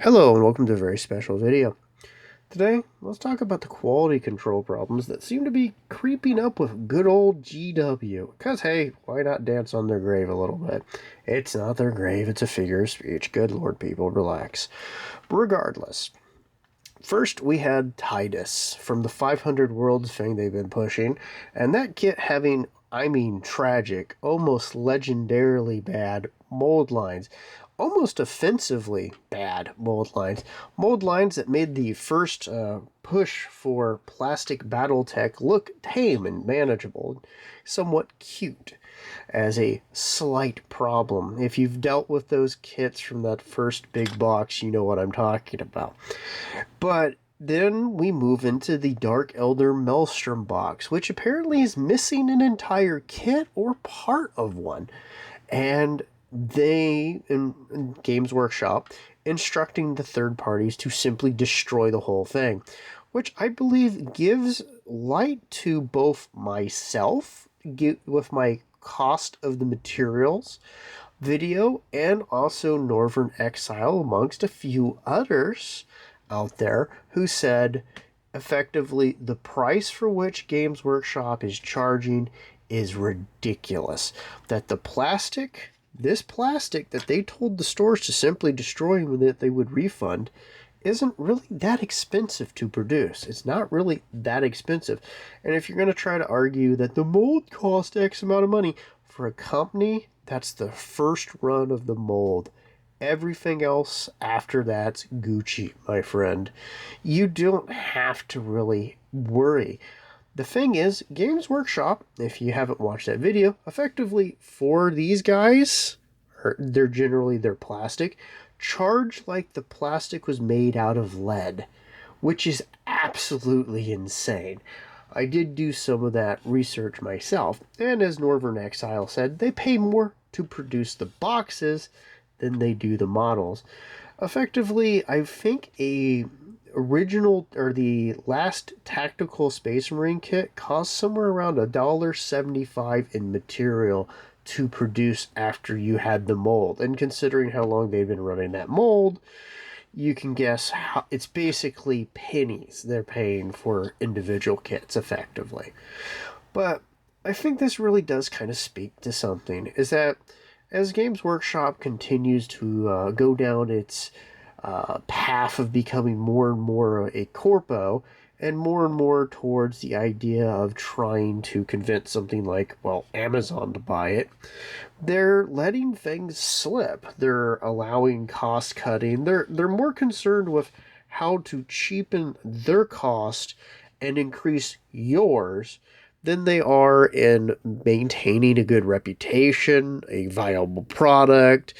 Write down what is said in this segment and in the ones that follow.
Hello and welcome to a very special video. Today, let's talk about the quality control problems that seem to be creeping up with good old GW. Because, hey, why not dance on their grave a little bit? It's not their grave, it's a figure of speech. Good lord, people, relax. Regardless, first we had Titus from the 500 Worlds thing they've been pushing, and that kit having, tragic, almost legendarily bad mold lines. Almost offensively bad mold lines that made the first push for plastic battle tech look tame and manageable, somewhat cute, as a slight problem. If you've dealt with those kits from that first big box, you know what I'm talking about. But then we move into the Dark Elder Maelstrom box, which apparently is missing an entire kit or part of one. And they, in Games Workshop, instructing the third parties to simply destroy the whole thing, which I believe gives light to both myself with my cost of the materials video and also Northern Exile, amongst a few others out there, who said effectively the price for which Games Workshop is charging is ridiculous. That this plastic that they told the stores to simply destroy and that they would refund, isn't really that expensive to produce. It's not really that expensive. And if you're going to try to argue that the mold cost X amount of money, for a company, that's the first run of the mold. Everything else after that's Gucci, my friend. You don't have to really worry. The thing is, Games Workshop, if you haven't watched that video, effectively for these guys, they're plastic, charge like the plastic was made out of lead, which is absolutely insane. I did do some of that research myself, and as Northern Exile said, they pay more to produce the boxes than they do the models. Effectively, I think the last tactical Space Marine kit cost somewhere around $1.75 in material to produce after you had the mold. And considering how long they've been running that mold, you can guess how it's basically pennies they're paying for individual kits effectively. But I think this really does kind of speak to something, is that as Games Workshop continues to go down its path of becoming more and more a corpo and more towards the idea of trying to convince something like, well, Amazon to buy it, they're letting things slip. They're allowing cost cutting. They're more concerned with how to cheapen their cost and increase yours than they are in maintaining a good reputation, a viable product,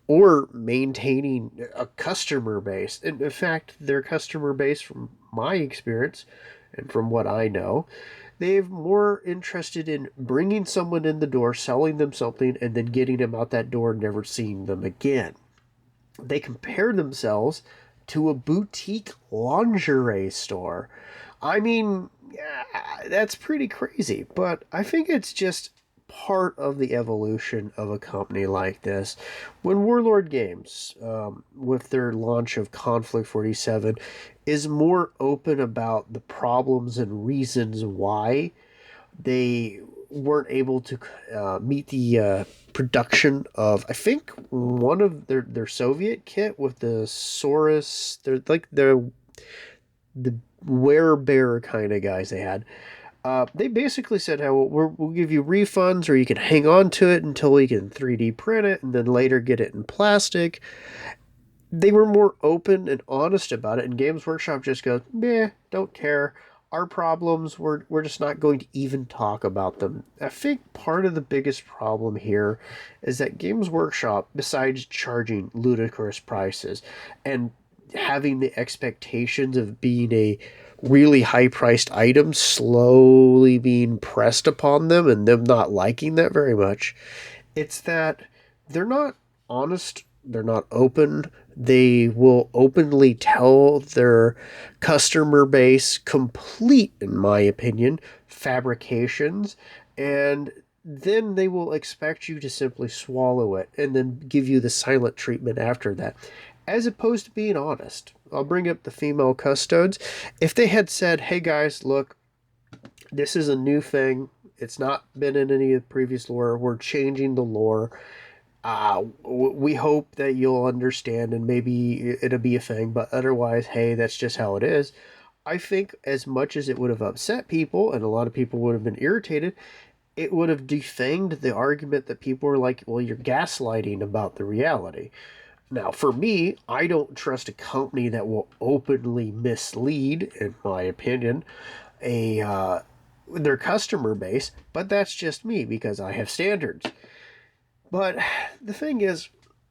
or maintaining a customer base. And in fact, their customer base, from my experience and from what I know, they're more interested in bringing someone in the door, selling them something, and then getting them out that door and never seeing them again. They compare themselves to a boutique lingerie store. I mean, yeah, that's pretty crazy, but I think it's just part of the evolution of a company like this. When Warlord Games, with their launch of Conflict 47, is more open about the problems and reasons why they weren't able to meet the production of, I think, one of their Soviet kit with the Saurus. They're like the werebear kind of guys they had. They basically said how we'll give you refunds, or you can hang on to it until we can 3D print it and then later get it in plastic. They were more open and honest about it, and Games Workshop just goes, meh, don't care. Our problems, we're just not going to even talk about them. I think part of the biggest problem here is that Games Workshop, besides charging ludicrous prices and having the expectations of being a really high priced item slowly being pressed upon them and them not liking that very much, it's that they're not honest, they're not open. They will openly tell their customer base complete, in my opinion, fabrications, and then they will expect you to simply swallow it and then give you the silent treatment after that. as opposed to being honest. I'll bring up the female custodes. If they had said, hey guys, look, this is a new thing. It's not been in any of the previous lore. We're changing the lore. We hope that you'll understand and maybe it'll be a thing, but otherwise, hey, that's just how it is. I think as much as it would have upset people and a lot of people would have been irritated, it would have defanged the argument that people were like, well, you're gaslighting about the reality. Now, for me, I don't trust a company that will openly mislead, in my opinion, a their customer base, but that's just me because I have standards. But the thing is,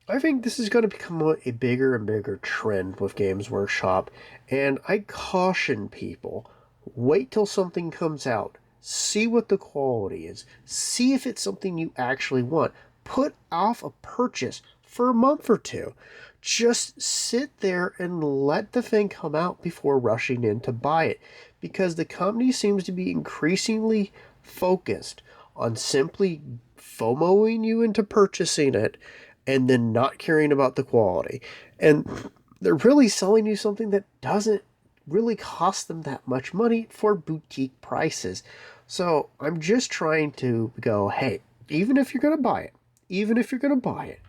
I think this is going to become a bigger and bigger trend with Games Workshop, and I caution people, wait till something comes out, see what the quality is, see if it's something you actually want. Put off a purchase for a month or two. Just sit there and let the thing come out before rushing in to buy it, because the company seems to be increasingly focused on simply FOMOing you into purchasing it and then not caring about the quality. And they're really selling you something that doesn't really cost them that much money for boutique prices. So I'm just trying to go, hey, even if you're going to buy it, even if you're going to buy it,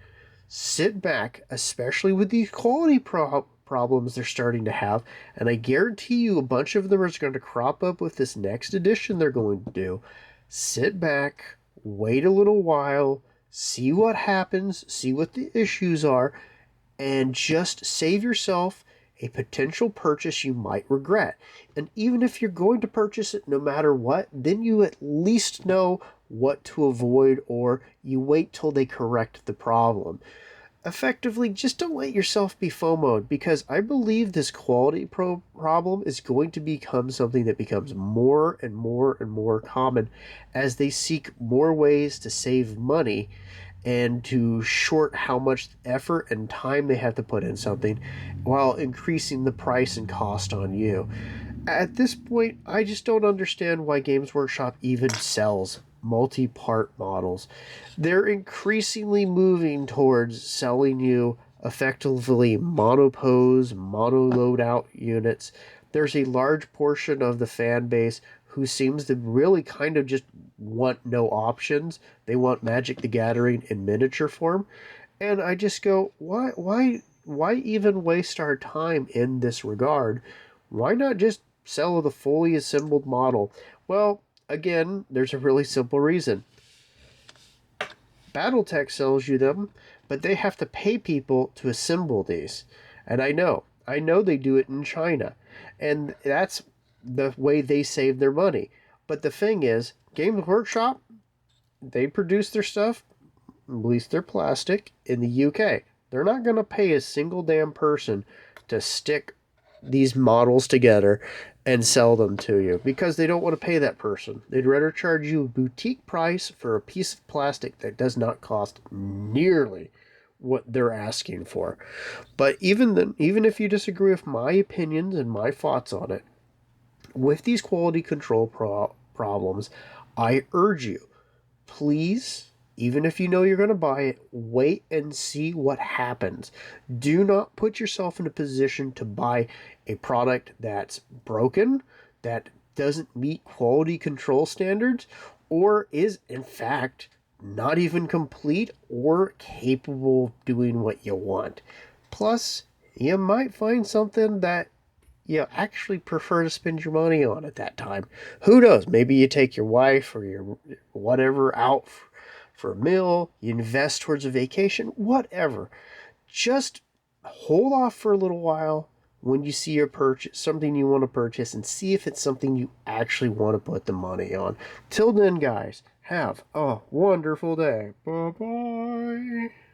sit back, especially with these quality problems they're starting to have. And I guarantee you a bunch of them are going to crop up with this next edition they're going to do. Sit back, wait a little while, see what happens, see what the issues are, and just save yourself a potential purchase you might regret. And even if you're going to purchase it no matter what, then you at least know what to avoid, or you wait till they correct the problem. Effectively, just don't let yourself be FOMO'd, because I believe this quality problem is going to become something that becomes more and more and more common as they seek more ways to save money and to short how much effort and time they have to put in something while increasing the price and cost on you. At this point, I just don't understand why Games Workshop even sells multi-part models. They're increasingly moving towards selling you effectively monopose, mono loadout units. There's a large portion of the fan base who seems to really kind of just want no options. They want Magic the Gathering in miniature form. And I just go, why even waste our time in this regard? Why not just sell the fully assembled model? Well, again, there's a really simple reason. Battletech sells you them, but they have to pay people to assemble these. And I know they do it in China. And that's the way they save their money. But the thing is, Games Workshop, they produce their stuff, at least their plastic, in the UK. They're not going to pay a single damn person to stick these models together and sell them to you because they don't want to pay that person. They'd rather charge you a boutique price for a piece of plastic that does not cost nearly what they're asking for. But even then, even if you disagree with my opinions and my thoughts on it, with these quality control problems, I urge you, please, even if you know you're going to buy it, wait and see what happens. Do not put yourself in a position to buy a product that's broken, that doesn't meet quality control standards, or is, in fact, not even complete or capable of doing what you want. Plus, you might find something that you actually prefer to spend your money on at that time. Who knows? Maybe you take your wife or your whatever out for a meal, you invest towards a vacation, whatever. Just hold off for a little while when you see a purchase, something you want to purchase, and see if it's something you actually want to put the money on. Till then, guys, have a wonderful day. Bye bye.